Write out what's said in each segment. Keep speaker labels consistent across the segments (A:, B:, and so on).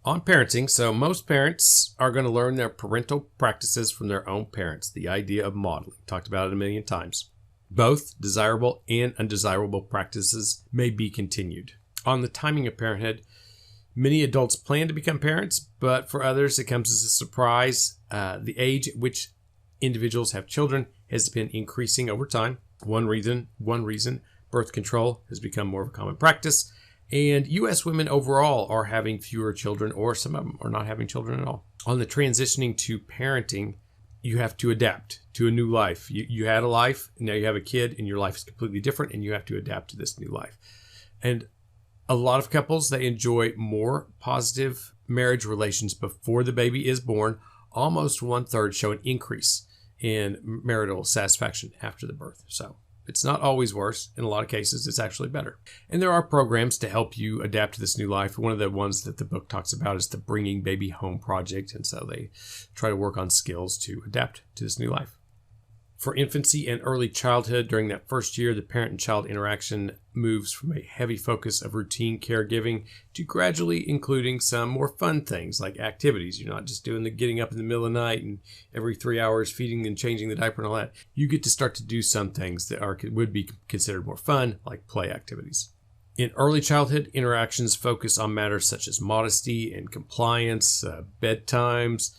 A: On parenting, so most parents are going to learn their parental practices from their own parents. The idea of modeling, talked about it a million times. Both desirable and undesirable practices may be continued. On the timing of parenthood, many adults plan to become parents, but for others it comes as a surprise. The age at which individuals have children has been increasing over time. One reason, birth control has become more of a common practice. And U.S. women overall are having fewer children, or some of them are not having children at all. On the transitioning to parenting, you have to adapt to a new life. You had a life, and now you have a kid, and your life is completely different, and you have to adapt to this new life. And a lot of couples, they enjoy more positive marriage relations before the baby is born. Almost 1/3 show an increase in marital satisfaction after the birth. So it's not always worse. In a lot of cases, it's actually better. And there are programs to help you adapt to this new life. One of the ones that the book talks about is the Bringing Baby Home Project. And so they try to work on skills to adapt to this new life. For infancy and early childhood, during that first year, the parent and child interaction moves from a heavy focus of routine caregiving to gradually including some more fun things like activities. You're not just doing the getting up in the middle of the night and every 3 hours feeding and changing the diaper and all that. You get to start to do some things that would be considered more fun, like play activities. In early childhood, interactions focus on matters such as modesty and compliance, bedtimes,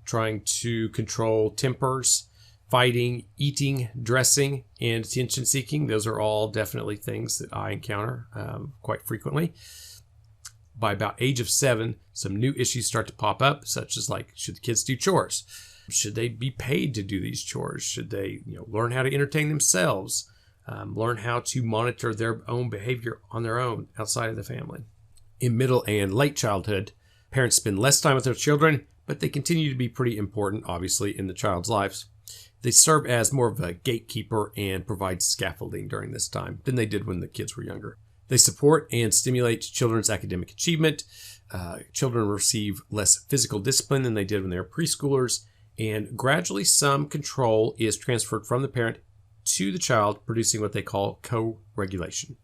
A: trying to control tempers, fighting, eating, dressing, and attention seeking. Those are all definitely things that I encounter quite frequently. By about age of 7, some new issues start to pop up, such as like, should the kids do chores? Should they be paid to do these chores? Should they learn how to entertain themselves? Learn how to monitor their own behavior on their own outside of the family. In middle and late childhood, parents spend less time with their children, but they continue to be pretty important, obviously, in the child's lives. They serve as more of a gatekeeper and provide scaffolding during this time than they did when the kids were younger. They support and stimulate children's academic achievement. Children receive less physical discipline than they did when they were preschoolers, and gradually some control is transferred from the parent to the child, producing what they call co-regulation.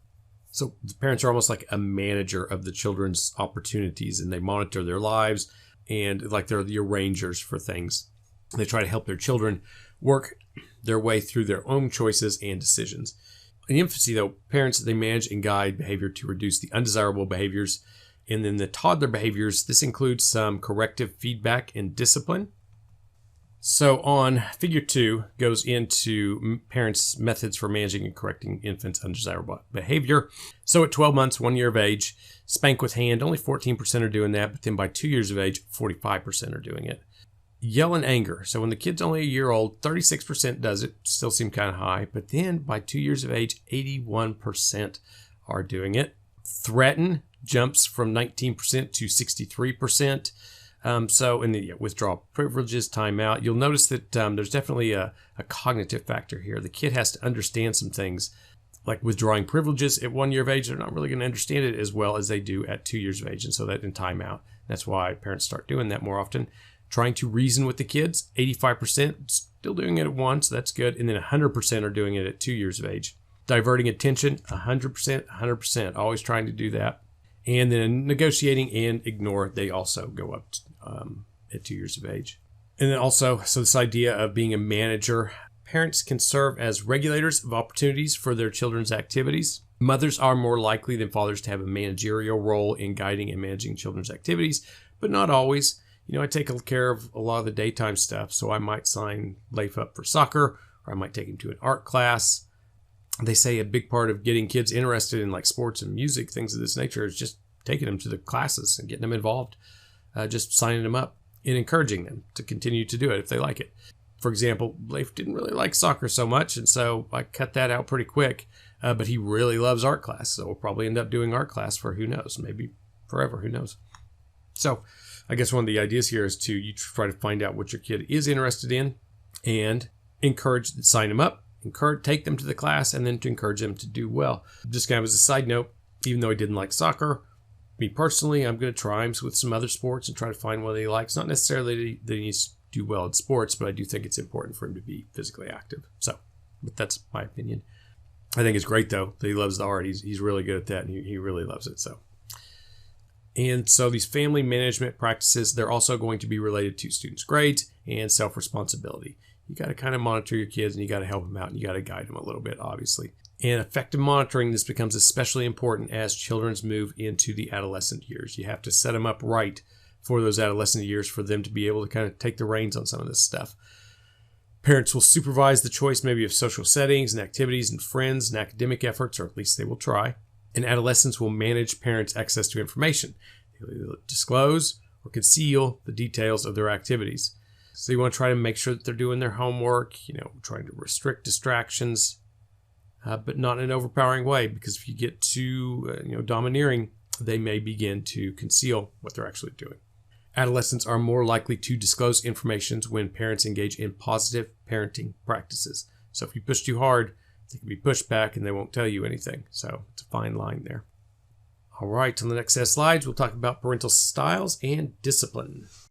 A: So the parents are almost like a manager of the children's opportunities, and they monitor their lives, and like they're the arrangers for things. They try to help their children work their way through their own choices and decisions. In infancy, though, parents, they manage and guide behavior to reduce the undesirable behaviors. And then the toddler behaviors, this includes some corrective feedback and discipline. So on figure 2 goes into parents' methods for managing and correcting infants' undesirable behavior. So at 12 months, 1 year of age, spank with hand, only 14% are doing that. But then by 2 years of age, 45% are doing it. Yell in anger. So when the kid's only a year old, 36% does it. Still seem kind of high. But then by 2 years of age, 81% are doing it. Threaten jumps from 19% to 63%. So in the withdraw privileges, timeout, you'll notice that there's definitely a cognitive factor here. The kid has to understand some things like withdrawing privileges at 1 year of age. They're not really going to understand it as well as they do at 2 years of age. And so that in timeout, that's why parents start doing that more often. Trying to reason with the kids, 85% still doing it at 1, so that's good. And then 100% are doing it at 2 years of age. Diverting attention, 100%, always trying to do that. And then negotiating and ignore, they also go up at 2 years of age. And then also, so this idea of being a manager, parents can serve as regulators of opportunities for their children's activities. Mothers are more likely than fathers to have a managerial role in guiding and managing children's activities, but not always. I take care of a lot of the daytime stuff, so I might sign Leif up for soccer, or I might take him to an art class. They say a big part of getting kids interested in like sports and music, things of this nature, is just taking them to the classes and getting them involved, just signing them up and encouraging them to continue to do it if they like it. For example, Leif didn't really like soccer so much, and so I cut that out pretty quick, but he really loves art class, so we'll probably end up doing art class for who knows, maybe forever, who knows. So I guess one of the ideas here is to you try to find out what your kid is interested in and sign them up, take them to the class, and then to encourage them to do well. Just kind of as a side note, even though he didn't like soccer, me personally, I'm going to try him with some other sports and try to find what he likes. Not necessarily that he needs to do well in sports, but I do think it's important for him to be physically active. So, but that's my opinion. I think it's great, though, that he loves the art. He's really good at that, and he really loves it. So, And so these family management practices, they're also going to be related to students' grades and self-responsibility. You got to kind of monitor your kids, and you got to help them out, and you got to guide them a little bit, obviously. And effective monitoring, this becomes especially important as children move into the adolescent years. You have to set them up right for those adolescent years for them to be able to kind of take the reins on some of this stuff. Parents will supervise the choice maybe of social settings and activities and friends and academic efforts, or at least they will try. And adolescents will manage parents' access to information. They'll either disclose or conceal the details of their activities. So you want to try to make sure that they're doing their homework, trying to restrict distractions, but not in an overpowering way, because if you get too domineering, they may begin to conceal what they're actually doing. Adolescents are more likely to disclose information when parents engage in positive parenting practices. So if you push too hard, they can be pushed back and they won't tell you anything. So it's a fine line there. All right, on the next set of slides, we'll talk about parental styles and discipline.